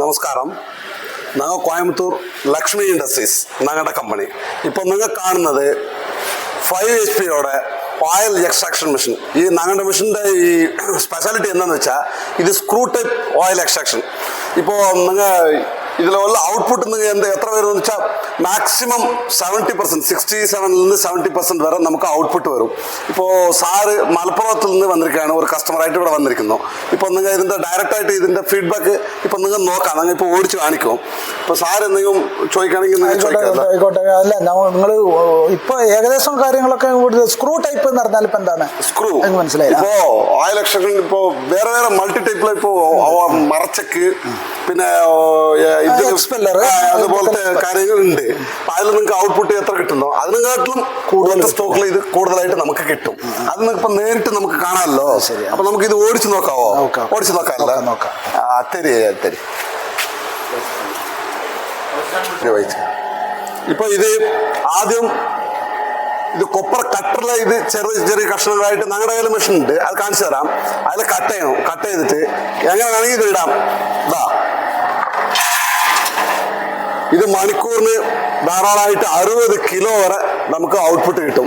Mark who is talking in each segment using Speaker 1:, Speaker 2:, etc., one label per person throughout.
Speaker 1: നമസ്കാരം. ഞങ്ങൾ കോയമ്പത്തൂർ ലക്ഷ്മി ഇൻഡസ്ട്രീസ് ഞങ്ങളുടെ കമ്പനി. ഇപ്പോൾ നിങ്ങൾ കാണുന്നത് 5 HP ഓയിൽ എക്സ്ട്രാക്ഷൻ മെഷീൻ. ഈ ഞങ്ങളുടെ മെഷീൻ്റെ ഈ സ്പെഷ്യാലിറ്റി എന്താണെന്ന് വെച്ചാൽ ഇത് സ്ക്രൂ ടൈപ്പ് ഓയിൽ എക്സ്ട്രാക്ഷൻ. ഇപ്പോൾ നിങ്ങൾ ഇതിലുള്ള ഔട്ട്പുട്ട് നിങ്ങൾ എത്ര വരുമെന്ന് വെച്ചാൽ മാക്സിമം 70%, 67 നിന്ന് 70% വരെ നമുക്ക് ഔട്ട്പുട്ട് വരും. ഇപ്പോൾ സാറ് മലപ്പുറത്തിൽ നിന്ന് വന്നിരിക്കുകയാണ്, ഒരു കസ്റ്റമറായിട്ട് ഇവിടെ വന്നിരിക്കുന്നു. ഇപ്പോൾ നിങ്ങൾ ഇതിൻ്റെ ഡയറക്റ്റായിട്ട് ഇതിൻ്റെ ഫീഡ്ബാക്ക് ഇപ്പോൾ നിങ്ങൾ നോക്കാം, നിങ്ങൾ ഇപ്പോൾ ഓടിച്ച് കാണിക്കും. ഇപ്പോൾ സാർ എന്തെങ്കിലും ചോദിക്കുകയാണെങ്കിൽ
Speaker 2: ആയിക്കോട്ടെ. അല്ല, നിങ്ങൾ ഇപ്പോൾ ഏകദേശം കാര്യങ്ങളൊക്കെ സ്ക്രൂ ടൈപ്പ് എന്ന് പറഞ്ഞാൽ ഇപ്പം എന്താണ്
Speaker 1: സ്ക്രൂ
Speaker 2: മനസ്സിലായി.
Speaker 1: ഇപ്പോൾ ഓയിൽ എക്സ്ട്രാക്ഷൻ ഇപ്പോൾ വേറെ വേറെ മൾട്ടി ടൈപ്പിൽ ഇപ്പോൾ മറച്ചക്ക് പിന്നെ അതുപോലത്തെ കാര്യങ്ങളുണ്ട്. അതിൽ നിങ്ങൾക്ക് ഔട്ട്പുട്ട് എത്ര കിട്ടുന്നോ അതിനെക്കാട്ടിലും കൂടുതൽ സ്റ്റോക്കിൽ ഇത് കൂടുതലായിട്ട് നമുക്ക് കിട്ടും. അത് നിങ്ങൾക്ക് നേരിട്ട് നമുക്ക് കാണാമല്ലോ. അപ്പൊ നമുക്ക് ഇത് ഓടിച്ചു നോക്കാവോ? ഓടിച്ചു നോക്കാമല്ലോ. തരി ഇപ്പൊ ഇത് ആദ്യം ഇത് കൊപ്പർ കട്ടറിലെ ഇത് ചെറിയ ചെറിയ കഷ്ണങ്ങളായിട്ട് ഞങ്ങളുടെ കയ്യിൽ മെഷീൻ ഉണ്ട്, അത് കാണിച്ചു തരാം. അതിൽ കട്ട് ചെയ്യണം. കട്ട് ചെയ്തിട്ട് എങ്ങനെ വേണമെങ്കിൽ ഇത് ഇടാം. ഇതാ ഇത് മണിക്കൂറിന് ധാരാളമായിട്ട് 60 കിലോ വരെ നമുക്ക് ഔട്ട്പുട്ട് കിട്ടും.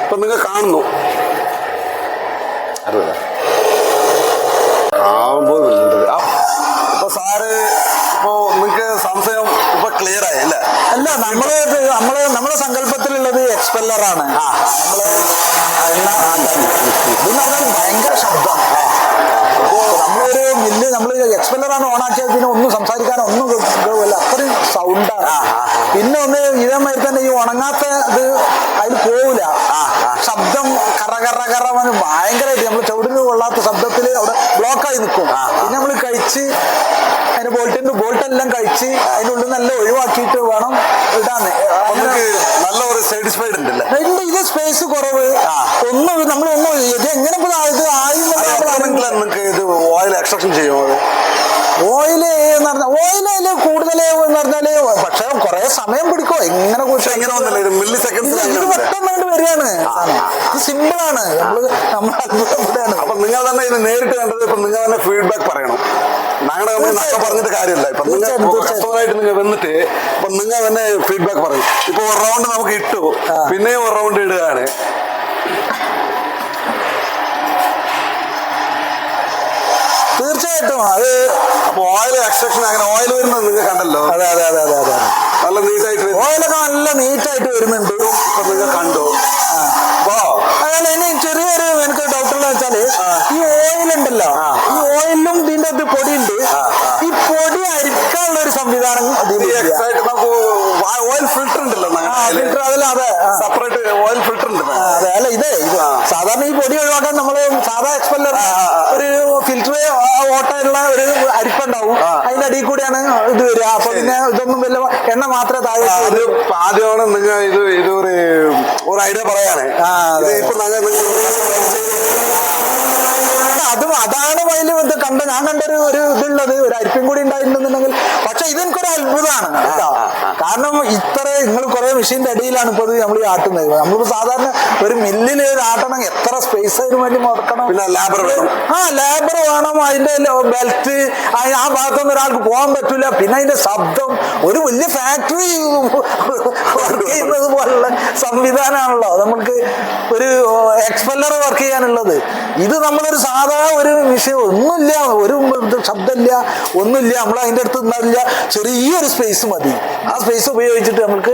Speaker 1: ഇപ്പൊ നിങ്ങൾ കാണുന്നു 60 ഇപ്പൊ സാറ് ഇപ്പോ നിങ്ങൾക്ക് സംശയം ഇപ്പൊ ക്ലിയർ ആയി അല്ലേ?
Speaker 2: അല്ല, നമ്മുടെ സങ്കല്പത്തിലുള്ളത് എക്സ്പെല്ലറാണ്. ഇതെന്ന് പറഞ്ഞാൽ ഭയങ്കര ശബ്ദം. നമ്മളൊരു മില്ല് നമ്മൾ എക്സ്പെല്ലറാണ് ഓണാക്കിയാൽ പിന്നെ ഒന്നും സംസാരിക്കാനോ ഒന്നും കേൾക്കില്ല, അത്രയും സൗണ്ടാണ്. പിന്നെ ഒന്ന് ഇതേമാതിരി തന്നെ ഈ ഉണങ്ങാത്ത ഇത് അതിൽ പോവില്ല, ശബ്ദം കറ ഭയങ്കരമായിട്ട് നമ്മൾ ചവിടിന് കൊള്ളാത്ത ശബ്ദത്തിൽ അവിടെ ബ്ലോക്കായി നിൽക്കും. പിന്നെ നമ്മൾ കഴിച്ച് അതിന് ബോൾട്ടെല്ലാം കഴിച്ച് അതിനുള്ളിൽ നല്ല ഒഴിവാക്കിയിട്ട് വേണം ഇടാന്ന്.
Speaker 1: നല്ല ഒരു സാറ്റിസ്ഫൈഡ് ഉണ്ടല്ലേ?
Speaker 2: ഇത് സ്പേസ് കുറവ് ഒന്നും നമ്മളൊന്നും ഇത് എങ്ങനെ ഇത് ആയി
Speaker 1: ഓയിൽ എക്സ്ട്രാക്ഷൻ ചെയ്യുമോ?
Speaker 2: ഓയില് എന്ന് പറഞ്ഞാൽ ഓയില് കൂടുതൽ എന്ന് പറഞ്ഞാല് പക്ഷെ കുറെ സമയം പിടിക്കോ എങ്ങനെ പെട്ടെന്ന് വരികയാണ്. ഇത് സിമ്പിൾ ആണ്. നമ്മൾ അത്ഭുതപ്പെടുകയാണ്.
Speaker 1: അപ്പൊ നിങ്ങൾ തന്നെ ഇത് നേരിട്ട് കണ്ടത്. ഇപ്പൊ നിങ്ങൾ തന്നെ ഫീഡ്ബാക്ക് പറയണം. ഞങ്ങളുടെ കമ്പനി പറഞ്ഞിട്ട് കാര്യമില്ല. ഇപ്പൊ നിങ്ങൾ കസ്റ്റമറായിട്ട് നിങ്ങൾ വന്നിട്ട് ഇപ്പൊ നിങ്ങൾ തന്നെ ഫീഡ്ബാക്ക് പറയും. ഇപ്പൊ ഒരു റൗണ്ട് നമുക്ക് ഇട്ടു, പിന്നെയും ഒരു റൗണ്ട് ഇടുകയാണ്.
Speaker 2: തീർച്ചയായിട്ടും അത്
Speaker 1: അപ്പൊ ഓയിൽ എക്സ്ട്രാക്ഷൻ അങ്ങനെ ഓയിൽ വരുന്നത് നിങ്ങൾ കണ്ടല്ലോ.
Speaker 2: അതെ
Speaker 1: നല്ല നീറ്റായിട്ട്
Speaker 2: ഓയിലൊക്കെ നല്ല നീറ്റായിട്ട് വരുന്നുണ്ട്.
Speaker 1: ഇപ്പൊ നിങ്ങൾ കണ്ടു.
Speaker 2: അതല്ല, ഇനി ചെറിയൊരു എനിക്ക് ഡൗട്ടുള്ള വെച്ചാല് ഈ ഓയിലുണ്ടല്ലോ, ഈ ഓയിലും ഇതിന്റെ അത് പൊടിയുണ്ട്. ഈ പൊടി അരിക്കാനുള്ള ഒരു സംവിധാനം
Speaker 1: നമുക്ക് ഓയിൽ ഫിൽറ്റർ ഉണ്ടല്ലോ.
Speaker 2: ഫിൽറ്റർ അതെ
Speaker 1: സെപ്പറേറ്റ് ഓയിൽ ഫിൽറ്റർ ഉണ്ട്.
Speaker 2: അതെ, അല്ല ഇത് സാധാരണ ഈ പൊടി ഒഴിവാക്കാൻ നമ്മള് സാധാ എക്സ്പെല്ലർ ഒരു ഫിൽറ്റർ ഓട്ടമുള്ള ഒരു അരിപ്പുണ്ടാവും, അതിന്റെ അടിയിൽ കൂടിയാണ് ഇത് വരിക. അപ്പൊ പിന്നെ ഇതൊന്നും വല്ല എണ്ണ മാത്രമേ താഴെ.
Speaker 1: ആദ്യമാണ് നിങ്ങൾ ഇത് ഒരു ഐഡിയ പറയാനേ.
Speaker 2: അതാണ് അതിൽ ഞാൻ കണ്ടൊരു ഇതുള്ളത്, ഒരു അരിപ്പും കൂടി ഉണ്ടായിട്ടുണ്ടെന്നുണ്ടെങ്കിൽ. പക്ഷെ ഇതെനിക്കൊരു അത്ഭുതമാണ് കേട്ടോ. കാരണം നിങ്ങൾ കുറെ മെഷീന്റെ അടിയിലാണ് ഇപ്പൊ നമ്മൾ ആട്ടുന്നത്. നമ്മളിപ്പോ സാധാരണ ഒരു മില്ലില് ആട്ടണമെങ്കിൽ എത്ര സ്പേസ് അതിന് വേണ്ടി മുടക്കണം.
Speaker 1: പിന്നെ ലേബർ
Speaker 2: വേണം, അതിന്റെ ബെൽറ്റ്, ആ ഭാഗത്തൊന്നും ഒരാൾക്ക് പോകാൻ പറ്റൂല. പിന്നെ അതിന്റെ ശബ്ദം, ഒരു വലിയ ഫാക്ടറി വർക്ക് ചെയ്യുന്നത് പോലുള്ള സംവിധാനമാണല്ലോ നമുക്ക് ഒരു എക്സ്പെല്ലർ വർക്ക് ചെയ്യാനുള്ളത്. ഇത് നമ്മളൊരു സാധാ ഒരു വിഷയം ഒന്നുമില്ല, ഒരു ശബ്ദമില്ല, ഒന്നുമില്ല. നമ്മൾ അതിൻ്റെ അടുത്ത് ഉണ്ടാവില്ല, ചെറിയൊരു സ്പേസ് മതി. ആ സ്പേസ് ഉപയോഗിച്ചിട്ട് നമുക്ക്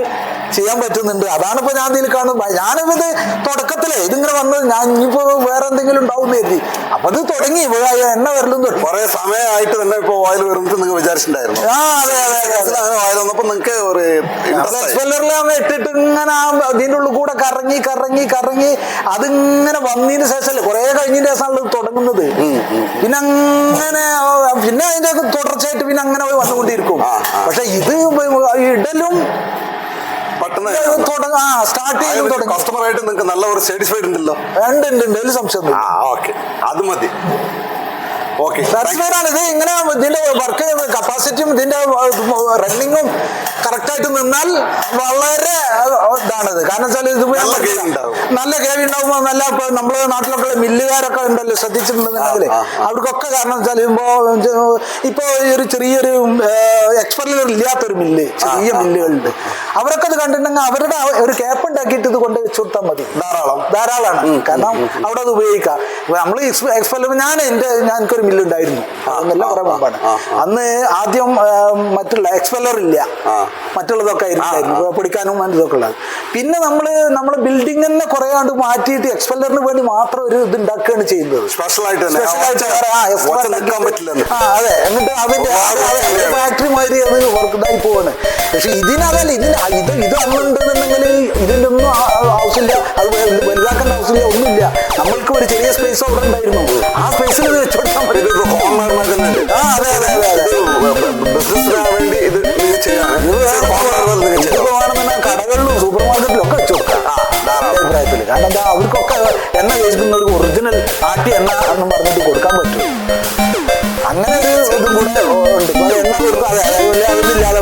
Speaker 2: ചെയ്യാൻ പറ്റുന്നുണ്ട്. അതാണിപ്പോ ഞാൻ ഇതിൽ കാണുന്നത്. ഞാനിത് തുടക്കത്തിലേ ഇതിങ്ങനെ വന്നത് ഞാൻ ഇനിയിപ്പോ വേറെ എന്തെങ്കിലും ഉണ്ടാവും കരുതി. അപ്പൊ ഇത് തുടങ്ങി എണ്ണ വരലും തൊട്ട്
Speaker 1: കുറെ സമയമായിട്ട് തന്നെ ഇപ്പൊ ഓയിൽ വരുന്നത് നിങ്ങൾ വിചാരിച്ചിട്ടുണ്ടായിരുന്നു. ഓയിൽ വന്നപ്പോ നിങ്ങൾക്ക് ഒരു
Speaker 2: എക്സ്പെല്ലറിലാണ് ഇട്ടിട്ട് ഇങ്ങനെ അതിൻ്റെ ഉള്ളിൽ കൂടെ കറങ്ങി അതിങ്ങനെ വന്നതിന് ശേഷമല്ലേ കുറെ കഴിഞ്ഞതിന് ശേഷമാണ് തുടങ്ങുന്നത്. പിന്നെ അതിന്റെ തുടർച്ചയായിട്ട് പിന്നെ അങ്ങനെ വന്നുകൊണ്ടിരിക്കും. പക്ഷെ ഇത് ഇടലും സ്റ്റാർട്ട് ചെയ്യും.
Speaker 1: കസ്റ്റമറായിട്ട് നിങ്ങൾക്ക് നല്ല ഒരു സാറ്റിസ്ഫൈഡ് ഉണ്ടല്ലോ?
Speaker 2: ഉണ്ട്, അതിൽ സംശയം.
Speaker 1: അത് മതി.
Speaker 2: സാറ്റിസ്ഫൈഡ് ആണ്. ഇത് ഇങ്ങനെ ഇതിന്റെ വർക്ക് കപ്പാസിറ്റിയും ഇതിന്റെ റണ്ണിങ്ങും കറക്റ്റായി ആയിട്ട് നിന്നാൽ വളരെ ഇതാണത്. കാരണം വെച്ചാൽ ഇത് നല്ല കേൾവി ഉണ്ടാകുമ്പോ നല്ല ഇപ്പൊ നമ്മളെ നാട്ടിലൊക്കെ മില്ലുകാരൊക്കെ ഉണ്ടല്ലോ ശ്രദ്ധിച്ചിട്ടുണ്ടെന്നുണ്ടെങ്കിൽ അവർക്കൊക്കെ കാരണം വെച്ചാൽ ഇപ്പൊ ഒരു ചെറിയൊരു എക്സ്പെർലർ ഇല്ലാത്തൊരു മില്ല്, ചെറിയ മില്ലുകളുണ്ട്, അവരൊക്കെ അത് കണ്ടിട്ടുണ്ടെങ്കിൽ അവരുടെ ഒരു ക്യാപ്പ് ഉണ്ടാക്കിയിട്ട് ഇത് കൊണ്ട് വെച്ചു കൊടുത്താൽ മതി, ധാരാളമാണ്. കാരണം അവിടെ അത് ഉപയോഗിക്കാം. നമ്മൾ എക്സ്പെർലർ എനിക്കൊരു മില്ല് ഉണ്ടായിരുന്നു, അതെല്ലാം കുറെ മുമ്പാണ്. അന്ന് ആദ്യം മറ്റുള്ള എക്സ്പെല്ലർ ഇല്ല, മറ്റുള്ളതൊക്കെ ആയിരുന്നു പൊടിക്കാനും ഇതൊക്കെ ഉള്ളത്. പിന്നെ നമ്മള് ബിൽഡിംഗ് തന്നെ കുറെ ആണ്ട് മാറ്റിയിട്ട് എക്സ്പെല്ലറിന് വേണ്ടി മാത്രം ഒരു ഇത് ഉണ്ടാക്കുകയാണ് ചെയ്യുന്നത്. അതെ, എന്നിട്ട് അതിന്റെ ഫാക്ടറി മാതിരി അത് ഇതായി പോവാണ്. പക്ഷെ ഇതിനതല്ല, ഇത് അന്നുണ്ടെന്നുണ്ടെങ്കിൽ ഇതിന്റെ ഒന്നും ആവശ്യമില്ല, അത് വലുതാക്കേണ്ട ആവശ്യമില്ല, ഒന്നുമില്ല. നമ്മൾക്ക് ഒരു ചെറിയ സ്പേസ് അവിടെ ഉണ്ടായിരുന്നു, ആ സ്പേസിൽ ഇത് വെച്ചുകൊടുക്കാൻ പറ്റും. കടകളിലും സൂപ്പർ മാർക്കറ്റിലും ഒക്കെ വെച്ചു കൊടുക്കാം അഭിപ്രായത്തില്. കാരണം എന്താ, അവർക്കൊക്കെ എണ്ണ കഴിക്കുന്നവർക്ക് ഒറിജിനൽ ആട്ടി എണ്ണ എന്ന് പറഞ്ഞിട്ട് കൊടുക്കാൻ പറ്റും. അങ്ങനെ ഒരു ഇതും കൂടെ ഉണ്ട്. എണ്ണ കൊടുക്കാതെ അതില്ലാതെ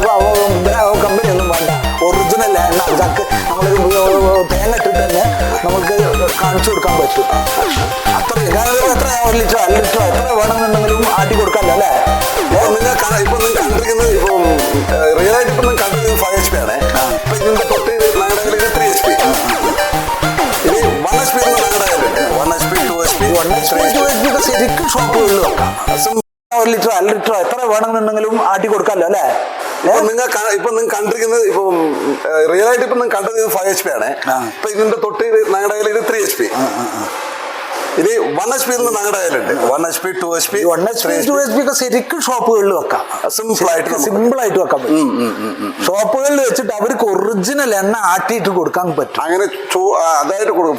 Speaker 2: കമ്പനി ഒന്നും വേണ്ട, ഒറിജിനൽ എണ്ണ നമ്മളൊരു തേങ്ങ ഇട്ടിട്ട് തന്നെ നമുക്ക് കാണിച്ചു കൊടുക്കാൻ പറ്റും. അത്രയും എത്ര 1 ലിറ്ററോ 2 ലിറ്ററോ എത്ര വേണമെന്നുണ്ടെങ്കിലും ആട്ടി കൊടുക്കാമല്ലോ അല്ലേ.
Speaker 1: ഇപ്പൊ നിങ്ങൾ കണ്ടിരിക്കുന്നത് ഇപ്പം റിയൽ ആയിട്ട് ഇപ്പൊ നിങ്ങൾ കണ്ടിരിക്കുന്നത് 5 HP ആണ്. ഇപ്പൊ ഇതിന്റെ തൊട്ട് ഞങ്ങളുടെ 3 HP. ഇനി 1 HP ഞങ്ങളുടെ 1 HP 2 HP 1 HP 2 HP
Speaker 2: ശരിക്കും ഷോപ്പുകളിൽ വെക്കാം. 1 ലിറ്ററോ 2 ലിറ്ററോ എത്ര വേണമെന്നുണ്ടെങ്കിലും ആട്ടി കൊടുക്കാമല്ലോ അല്ലേ.
Speaker 1: ഇപ്പൊ നിങ്ങൾ കണ്ടിരിക്കുന്നത് ഇപ്പൊ റിയൽ ആയിട്ട് ഇപ്പൊ നിങ്ങൾ കണ്ടിരിക്കുന്നത് 5 HP ആണ്. ഇപ്പൊ ഇതിന്റെ തൊട്ട് ഞങ്ങളുടെ 3 HP. ഇനി 1 HP ഞങ്ങളുടെ കയ്യിലുണ്ട്. 1 HP 2 HP
Speaker 2: 1 HP 2 HP ഒക്കെ ശരിക്കും ഷോപ്പുകളിൽ വെക്കാം, സിമ്പിൾ ആയിട്ട് വെക്കാൻ പറ്റും. ഷോപ്പുകളിൽ വെച്ചിട്ട് അവർക്ക് ഒറിജിനൽ എണ്ണ ആട്ടിയിട്ട് കൊടുക്കാൻ പറ്റും.
Speaker 1: അങ്ങനെ അതായിട്ട് കൊടുക്കും.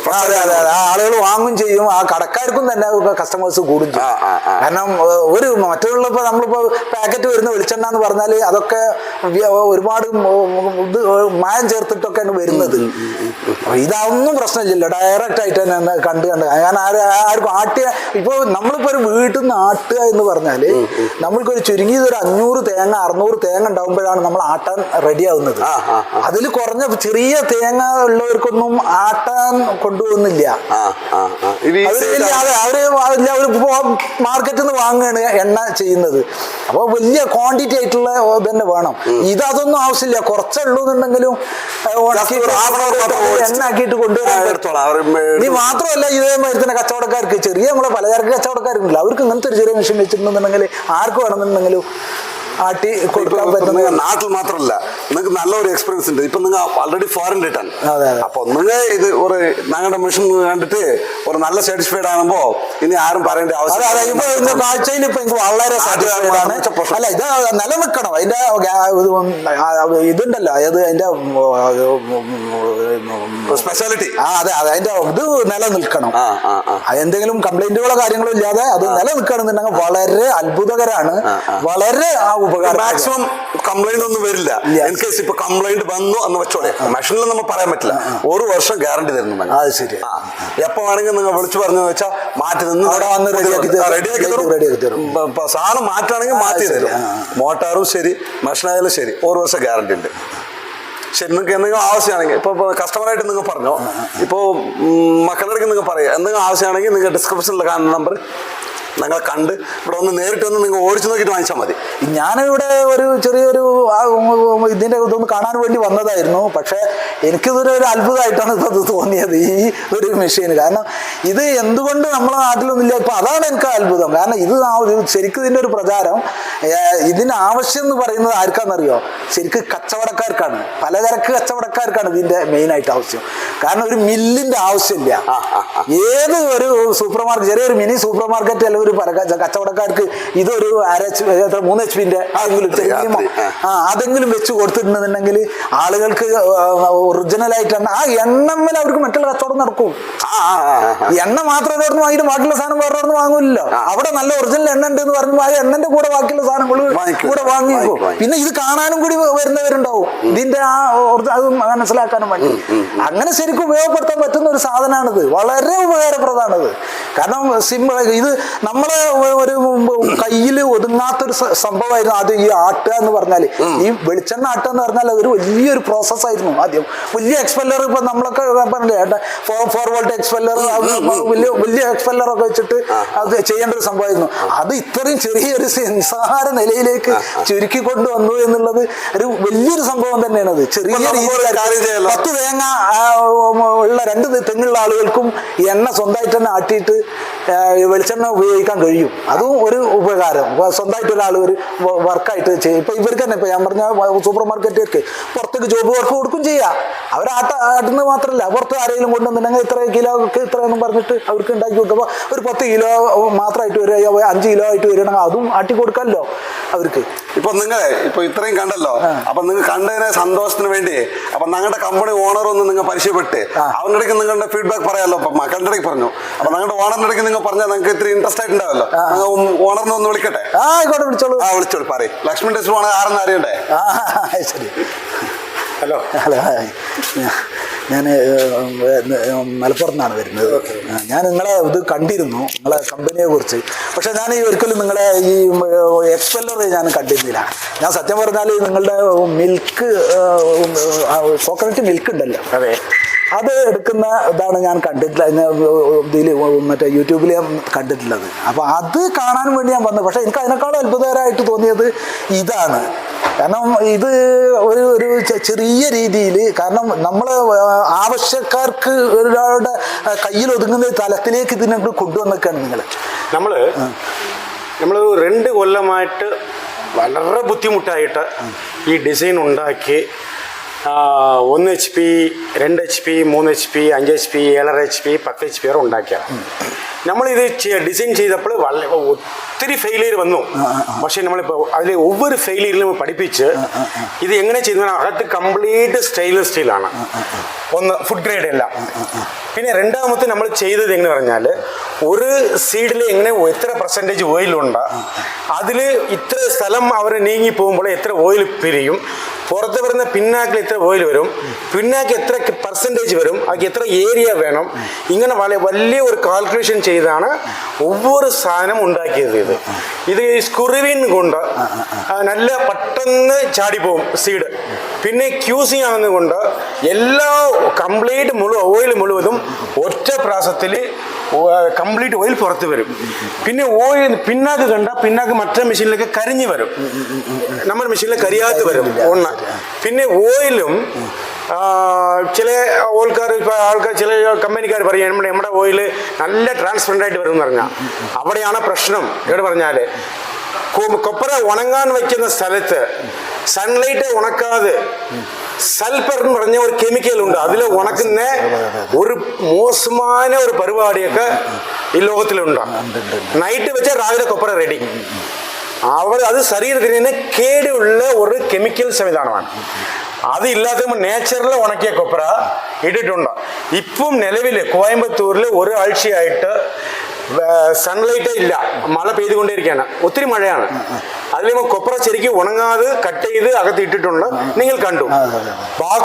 Speaker 2: ആളുകൾ വാങ്ങും ചെയ്യും, ആ കടക്കാർക്കും തന്നെ കസ്റ്റമേഴ്സ് കൂടും ചെയ്യും. കാരണം ഒരു മറ്റുള്ള നമ്മളിപ്പോ പാക്കറ്റ് വരുന്ന വെളിച്ചെണ്ണ എന്ന് പറഞ്ഞാൽ അതൊക്കെ ഒരുപാട് ഇത് മായം ചേർത്തിട്ടൊക്കെയാണ് വരുന്നത്. ഇതൊന്നും പ്രശ്നമില്ലല്ലോ, ഡയറക്റ്റ് ആയിട്ട് തന്നെ കണ്ട് ഞാൻ ആർക്കും ആട്ടിയ ഇപ്പൊ നമ്മളിപ്പോ ഒരു വീട്ടിൽ നിന്ന് ആട്ടുക എന്ന് പറഞ്ഞാല് നമ്മൾക്കൊരു ചുരുങ്ങിയത് ഒരു 500 തേങ്ങ 600 തേങ്ങ ഉണ്ടാവുമ്പോഴാണ് നമ്മൾ ആട്ടാൻ റെഡി ആവുന്നത്. അതിൽ കുറഞ്ഞ ചെറിയ തേങ്ങ ഉള്ളവർക്കൊന്നും ആട്ടാൻ കൊണ്ടുപോകുന്നില്ല. അവര് മാർക്കറ്റിൽ നിന്ന് വാങ്ങുകയാണ് എണ്ണ ചെയ്യുന്നത്. അപ്പൊ വലിയ ക്വാണ്ടിറ്റി ആയിട്ടുള്ള തന്നെ വേണം. ഇതൊന്നും ആവശ്യമില്ല, കുറച്ചുള്ളൂ എന്നുണ്ടെങ്കിലും എണ്ണ ആക്കിയിട്ട് കൊണ്ടുവരാൻ. ഇനി മാത്രമല്ല ഇതേമാതിരി തന്നെ കച്ചവടക്കാർക്ക്, ചെറിയ നമ്മളെ പലചരക്ക് കച്ചവടക്കാർക്കുണ്ടല്ലോ, അവർക്ക് ഇങ്ങനത്തെ ഒരു ചെറിയ മെഷീൻ വെച്ചിട്ടുണ്ടെന്നുണ്ടെങ്കിൽ ആർക്ക് വേണമെന്നുണ്ടെങ്കിലും ആട്ടി കൊടുക്കാൻ പറ്റുന്ന.
Speaker 1: നാട്ടിൽ മാത്രമല്ല, നിങ്ങൾക്ക് നല്ലൊരു എക്സ്പീരിയൻസ് ഉണ്ട്. ഇപ്പൊ നിങ്ങൾ ഓൾറെഡി ഫോറിൻ റിട്ടേൺ, അപ്പൊ നിങ്ങൾ ഇത് ഒരു ഞങ്ങളുടെ മെഷീൻ കണ്ടിട്ട് ഒരു നല്ല സാറ്റിസ്ഫൈഡ് ആകുമ്പോ ഇനി ആരും പറയേണ്ട ആവശ്യം.
Speaker 2: കാഴ്ചയിൽ ഇപ്പൊ എനിക്ക് വളരെ സാറ്റിസ്ഫൈഡ് ആണ്. അല്ല, ഇത് നിലനിൽക്കണം, അതിന്റെ ഇതുണ്ടല്ലോ, അതായത് അതിന്റെ
Speaker 1: സ്പെഷ്യാലിറ്റി.
Speaker 2: അതെ, അതിന്റെ ഇത് നിലനിൽക്കണം. എന്തെങ്കിലും കംപ്ലൈന്റുകളോ കാര്യങ്ങളോ ഇല്ലാതെ അത് നിലനിൽക്കണമെന്നുണ്ടെങ്കിൽ വളരെ അത്ഭുതകരമാണ്, വളരെ
Speaker 1: മാക്സിമം കംപ്ലൈന്റ് ഒന്നും വരില്ല. ഇൻ കേസ് ഇപ്പൊ കംപ്ലൈന്റ് വന്നു എന്ന് വെച്ചോളെ, മെഷീനിൽ നമ്മൾ പറയാൻ പറ്റില്ല. 1 വർഷം ഗ്യാരണ്ടി തരുന്നുണ്ട്.
Speaker 2: അത് ശരി.
Speaker 1: എപ്പോ വേണമെങ്കിൽ നിങ്ങൾ വിളിച്ചു പറഞ്ഞു വെച്ചാൽ മാറ്റി നിന്ന് റെഡിയാക്കി തരും. സാധനം മാറ്റുകയാണെങ്കിൽ മാറ്റി തരും. മോട്ടാറും ശരി, മെഷീനായാലും ശരി, 1 വർഷം ഗ്യാരണ്ടി ഉണ്ട്. ശരി, നിങ്ങൾക്ക് എന്തെങ്കിലും ആവശ്യമാണെങ്കിൽ ഇപ്പോൾ കസ്റ്റമറായിട്ട് നിങ്ങൾ പറഞ്ഞോ, ഇപ്പോൾ മക്കളുടെ നിങ്ങൾ പറയുക, എന്തെങ്കിലും ആവശ്യമാണെങ്കിൽ നിങ്ങൾ ഡിസ്ക്രിപ്ഷനിൽ കാണുന്ന നമ്പർ ഞങ്ങളെ കണ്ട് ഇവിടെ ഒന്ന് നേരിട്ട് വന്ന് നിങ്ങൾ ഓടിച്ചു നോക്കിയിട്ട് വാങ്ങിച്ചാൽ മതി.
Speaker 2: ഞാനിവിടെ ഒരു ചെറിയൊരു ഇതിൻ്റെ ഇതൊന്ന് കാണാൻ വേണ്ടി വന്നതായിരുന്നു. പക്ഷേ എനിക്കിതൊരു അത്ഭുതമായിട്ടാണ് ഇത് തോന്നിയത്, ഈ ഒരു മെഷീൻ. കാരണം ഇത് എന്തുകൊണ്ട് നമ്മളെ നാട്ടിലൊന്നുമില്ല, ഇപ്പം അതാണ് എനിക്ക് അത്ഭുതം. കാരണം ഇത് ശരിക്കും ഇതിൻ്റെ ഒരു പ്രചാരം, ഇതിന് ആവശ്യം എന്ന് പറയുന്നത് ആർക്കാണെന്നറിയോ? ശരിക്കും കച്ചവടക്കാർക്കാണ്, പലചരക്ക് കച്ചവടക്കാർക്കാണ് ഇതിൻ്റെ മെയിനായിട്ട് ആവശ്യം. കാരണം ഒരു മില്ലിൻ്റെ ആവശ്യമില്ല. ഏത് ഒരു സൂപ്പർ മാർക്കറ്റ്, ചെറിയൊരു മിനി സൂപ്പർ മാർക്കറ്റ് അല്ലെങ്കിൽ ഒരു കച്ചവടക്കാർക്ക് ഇതൊരു 3 HP അതെങ്കിലും വെച്ച് കൊടുത്തിട്ടുണ്ടെന്നുണ്ടെങ്കിൽ ആളുകൾക്ക് ഒറിജിനൽ ആയിട്ടാണ് ആ എണ്ണമ്മൽ അവർക്ക് മറ്റുള്ള കച്ചവടം നടക്കും. എണ്ണ മാത്രം ഇതോർന്ന് വാങ്ങിയിട്ട് ബാക്കിയുള്ള സാധനം വേറെ വാങ്ങൂല്ലോ. അവിടെ നല്ല ഒറിജിനൽ എണ്ണ ഉണ്ട് എന്ന് പറയുമ്പോൾ ആ എണ്ണന്റെ കൂടെ ബാക്കിയുള്ള സാധനങ്ങൾ കൂടെ വാങ്ങിക്കും. പിന്നെ ഇത് കാണാനും കൂടി വരുന്നവരുണ്ടാവും, ഇതിന്റെ ആ അത് മനസ്സിലാക്കാനും വേണ്ടി. അങ്ങനെ ശരിക്കും ഉപയോഗപ്പെടുത്താൻ പറ്റുന്ന ഒരു സാധനമാണിത്, വളരെ ഉപകാരപ്രദമാണിത്. കാരണം സിമ്പിൾ, ഇത് നമ്മളെ ഒരു കയ്യിൽ ഒതുങ്ങാത്തൊരു സംഭവമായിരുന്നു അത് ഈ ആട്ടുക എന്ന് പറഞ്ഞാല്. ഈ വെളിച്ചെണ്ണ ആട്ടുക എന്ന് പറഞ്ഞാൽ അതൊരു വലിയൊരു പ്രോസസ് ആയിരുന്നു. ആദ്യം വലിയ എക്സ്പെല്ലർ, ഇപ്പൊ നമ്മളൊക്കെ പറഞ്ഞില്ലേ 4 വോൾട്ട് എക്സ്പെല്ലർ, വലിയ എക്സ്പെല്ലർ ഒക്കെ വെച്ചിട്ട് അത് ചെയ്യേണ്ട ഒരു സംഭവമായിരുന്നു. അത് ഇത്രയും ചെറിയൊരു നിസ്സാര നിലയിലേക്ക് ചുരുക്കി കൊണ്ടുവന്നു എന്നുള്ളത് ഒരു വലിയൊരു സംഭവം തന്നെയാണ്. അത് ചെറിയ രീതിയിൽ 10 തേങ്ങ ഉള്ള 2 തെങ്ങുള്ള ആളുകൾക്കും എണ്ണ സ്വന്തമായിട്ട് തന്നെ ആട്ടിയിട്ട് വെളിച്ചെണ്ണ ഉപയോഗിക്കാൻ കഴിയും. അതും ഒരു ഉപകാരം. സ്വന്തമായിട്ട് ഒരാൾ ഒരു വർക്കായിട്ട് ചെയ്യും. ഇപ്പൊ ഇവർക്ക് തന്നെ ഇപ്പൊ ഞാൻ പറഞ്ഞ സൂപ്പർ മാർക്കറ്റുകാർക്ക് പുറത്തേക്ക് ജോബ് വർക്ക് കൊടുക്കും ചെയ്യാം. അവർ ആട്ടുന്നത് മാത്രമല്ല, പുറത്ത് ആരെങ്കിലും കൊണ്ടുവന്നിട്ടുണ്ടെങ്കിൽ ഇത്ര കിലോക്ക് ഇത്രയെന്നും പറഞ്ഞിട്ട് അവർക്ക് ഉണ്ടാക്കി കൊടുക്കുമ്പോൾ ഒരു 10 കിലോ മാത്രമായിട്ട് വരിക, 5 കിലോ ആയിട്ട് വരികയാണെങ്കിൽ അതും ആട്ടി കൊടുക്കാമല്ലോ അവർക്ക്.
Speaker 1: ഇപ്പൊ നിങ്ങളെ ഇപ്പൊ ഇത്രയും കണ്ടല്ലോ, അപ്പൊ നിങ്ങൾ കണ്ടതിനെ സന്തോഷത്തിന് വേണ്ടി അപ്പൊ ഞങ്ങളുടെ കമ്പനി ഓണർ ഒന്ന് നിങ്ങൾ പരിചയപ്പെട്ട് അവരുടെ ഇടയ്ക്ക് നിങ്ങളുടെ ഫീഡ്ബാക്ക് പറയാമല്ലോ. അപ്പൊ മക്കളുടെ ഇടയ്ക്ക് പറഞ്ഞു, അപ്പൊ ഞങ്ങളുടെ ഓണറിന്റെ ഇടയ്ക്ക് നിങ്ങൾ പറഞ്ഞാൽ നിങ്ങൾക്ക് ഇത്തിരി ഇൻട്രസ്റ്റ് ആയിട്ടുണ്ടാവല്ലോ. ഓണറിനെ ഒന്ന് വിളിക്കട്ടെ?
Speaker 2: ആയിക്കോട്ടെ, വിളിച്ചോളൂ.
Speaker 1: വിളിച്ചോളൂ, പറയും. ലക്ഷ്മി ടെസ്റ്റ് ഓണർ ആരെന്ന് അറിയണ്ടേ?
Speaker 2: ശരി.
Speaker 3: ഹലോ.
Speaker 2: ഞാൻ മലപ്പുറത്ത് നിന്നാണ് വരുന്നത്. ഞാൻ നിങ്ങളെ ഇത് കണ്ടിരുന്നു, നിങ്ങളെ കമ്പനിയെ കുറിച്ച്. പക്ഷെ ഞാൻ ഈ ഒരിക്കലും നിങ്ങളെ ഈ എക്സ്പെല്ലർ ഞാൻ കണ്ടിരുന്നില്ല. ഞാൻ സത്യം പറഞ്ഞാൽ നിങ്ങളുടെ മിൽക്ക്, കോക്കനട്ട് മിൽക്ക് ഉണ്ടല്ലോ,
Speaker 3: അതെ,
Speaker 2: അത് എടുക്കുന്ന ഇതാണ് ഞാൻ കണ്ടിട്ടില്ല. ഇതിൽ മറ്റേ യൂട്യൂബിൽ ഞാൻ കണ്ടിട്ടുള്ളത്. അപ്പോൾ അത് കാണാൻ വേണ്ടി ഞാൻ വന്നു. പക്ഷെ എനിക്ക് അതിനേക്കാളും അത്ഭുതകരമായിട്ട് തോന്നിയത് ഇതാണ്. കാരണം ഇത് ഒരു ചെറിയ രീതിയിൽ, കാരണം നമ്മൾ ആവശ്യക്കാർക്ക് ഒരാളുടെ കയ്യിൽ ഒതുങ്ങുന്ന തലത്തിലേക്ക് ഇതിനെ കൊണ്ടുവന്നൊക്കെയാണ് നിങ്ങൾ.
Speaker 3: നമ്മൾ 2 കൊല്ലമായിട്ട് വളരെ ബുദ്ധിമുട്ടായിട്ട് ഈ ഡിസൈൻ ഉണ്ടാക്കി 1 HP, 2 HP, 3 HP, 5 HP, 7.5 HP, 10 HP വരെ ഉണ്ടാക്കിയാണ്. നമ്മളിത് ഡിസൈൻ ചെയ്തപ്പോൾ ഒത്തിരി ഫെയിലിയർ വന്നു. പക്ഷേ നമ്മളിപ്പോൾ അതിൽ ഒവ്വൊരു ഫെയിലിയറിലും പഠിപ്പിച്ച് ഇത് എങ്ങനെ ചെയ്യുന്ന അകത്ത് കംപ്ലീറ്റ് സ്റ്റെയിൻലെസ് സ്റ്റീലാണ്. ഒന്ന് ഫുഡ് ഗ്രേഡ് അല്ല. പിന്നെ രണ്ടാമത്തെ നമ്മൾ ചെയ്തത് എങ്ങനെ പറഞ്ഞാൽ, ഒരു സീഡിൽ എങ്ങനെ എത്ര പെർസെൻറ്റേജ് ഓയിലുണ്ട്, അതിൽ ഇത്ര സ്ഥലം അവർ നീങ്ങി പോകുമ്പോൾ എത്ര ഓയിൽ പിരിയും, പുറത്ത് വരുന്ന പിന്നാക്കിൽ എത്ര ഓയിൽ വരും, പിന്നാക്ക് എത്ര പെർസെൻറ്റേജ് വരും, അത് എത്ര ഏരിയ വേണം, ഇങ്ങനെ വലിയ ഒരു കാൽക്കുലേഷൻ ചെയ്താണ് ഒവ്വൊരു സാധനം ഉണ്ടാക്കിയത്. ഇത് സ്ക്രൂവിൻ കൊണ്ട് നല്ല പെട്ടെന്ന് ചാടിപ്പോവും സീഡ്. പിന്നെ ക്യൂസിങ് ആകുന്നതുകൊണ്ട് എല്ലാ കംപ്ലീറ്റ് ഓയിൽ മുഴുവതും ഒറ്റ പ്രാസത്തിൽ കംപ്ലീറ്റ് ഓയിൽ പുറത്ത് വരും. പിന്നെ ഓയിൽ പിന്നാക്ക് കണ്ട പിന്നാക്ക് മറ്റേ മെഷീനിലേക്ക് കരിഞ്ഞു വരും, നമ്മുടെ മെഷീനിൽ കരിയാത്ത് വരും ഒന്ന്. പിന്നെ ഓയിലും ചില ആൾക്കാർ ചില കമ്പനിക്കാർ പറയാം നമ്മുടെ ഓയിൽ നല്ല ട്രാൻസ്പെറൻ്റ് ആയിട്ട് വരും എന്ന് പറഞ്ഞാൽ അവിടെയാണ് പ്രശ്നം. ഇവിടെ പറഞ്ഞാൽ കൊപ്പര ഉണങ്ങാൻ വയ്ക്കുന്ന സ്ഥലത്ത് സൺലൈറ്റ് ഉണക്കാതെ സൾഫർ എന്ന് പറഞ്ഞ ഒരു കെമിക്കൽ ഉണ്ട്, അതിൽ ഉണക്കുന്ന ഒരു മോശമായ ഒരു പരിപാടിയൊക്കെ ഈ ലോകത്തിലുണ്ട്. നൈറ്റ് വെച്ചാൽ രാവിലെ കൊപ്പര റെഡി. അത് ശരീരത്തിന് കേടുള്ള ഒരു കെമിക്കൽ സംവിധാനമാണ്. അതില്ലാത്ത നേച്ചറിൽ ഉണക്കിയ കൊപ്ര ഇട്ടിട്ടുണ്ട്. ഇപ്പം നിലവിൽ കോയമ്പത്തൂരിൽ ഒരാഴ്ചയായിട്ട് സൺലൈറ്റ് ഇല്ല, മഴ പെയ്തുകൊണ്ടേയിരിക്കുകയാണ്, ഒത്തിരി മഴയാണ്. അതിൽ കൊപ്ര ശരിക്കും ഉണങ്ങാതെ കട്ട് ചെയ്ത് അകത്ത് ഇട്ടിട്ടുണ്ട്, നിങ്ങൾ കണ്ടു.